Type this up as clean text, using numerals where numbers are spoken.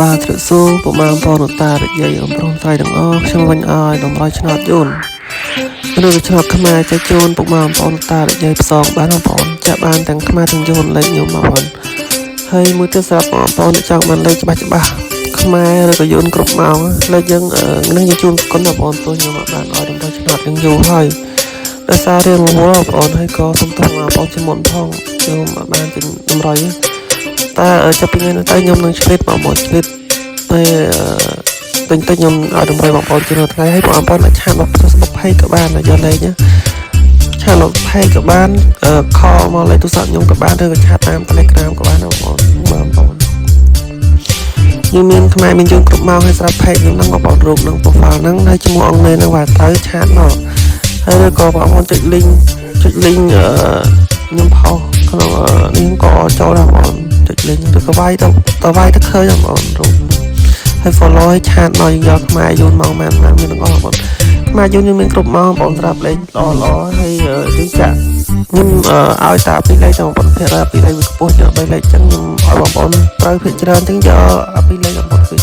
បាទទ្រសួរពុកម៉ែបងប្អូនតារយាយអំប្រុសត្រៃទាំងអស់ខ្ញុំវិញអើយតម្រៃឆ្នោតយូនមនុស្សឆ្នោតខ្មែរចែកជូនពុកម៉ែបងប្អូនតារយាយផ្សងបានបងប្អូនចាក់បានទាំងខ្មែរទាំងយូនលេខខ្ញុំមកបងហើយមួយទៀតសម្រាប់បងប្អូនចង់បានលេខច្បាស់ខ្មែរឬក៏យូនគ្រប់ម៉ោងលេខយើងនឹងយើងជូនគុណបងប្អូនtôiខ្ញុំបានឲ្យតម្រៃឆ្នោតនឹងយូរហើយដោយសាររឿងរវល់បងប្អូនហើយក៏សុំទោសបងប្អូនជាមុនផងខ្ញុំបានទិញតម្រៃតែចាប់ពីថ្ងៃនេះទៅខ្ញុំនឹងឆ្លៀតបងប្អូនឆ្លៀតតែទិញខ្ញុំឲ្យតម្រៃបងប្អូនជាថ្ងៃហើយបងប្អូនអាចឆានមក Facebook Page ក៏បានយកលេខឆានមក Page ក៏បានcall មកលេខទូរស័ព្ទខ្ញុំក៏បានឬក៏ឆាតតាម Telegram ក៏បានបងប្អូនយើងមានខ្មែរមានយើងគ្រប់ម៉ោងហើយស្រាប់ Page ខ្ញុំហ្នឹងបងប្អូនរូបហ្នឹង profile ហ្នឹងហើយជាមួយអង់គ្លេសហ្នឹងបាទត្រូវឆាតមកហើយឬក៏បងប្អូនចុច link ខ្ញុំផុសក្នុងនេះក៏ចូលដែរបងប្អូនចុច link ឬក៏វាយទៅឃើញបងប្អូនរូបហើយ follow ឲ្យឆាតមកយើងយកខ្មែរយូនមកមានទាំងអស់បងប្អូនខ្មែរយូនយើងមានគ្រប់ម៉ោងបងប្អូនស្រាប់លេខល្អហើយយើងចាក់ខ្ញុំឲ្យតាពីលេខទៅបងប្អូនភាគពីលេខវាខ្ពស់យក3លេខចឹងខ្ញុំឲ្យបងប្អូនត្រូវភាគច្រើនចឹងយកពីលេខបងប្អូនគឺ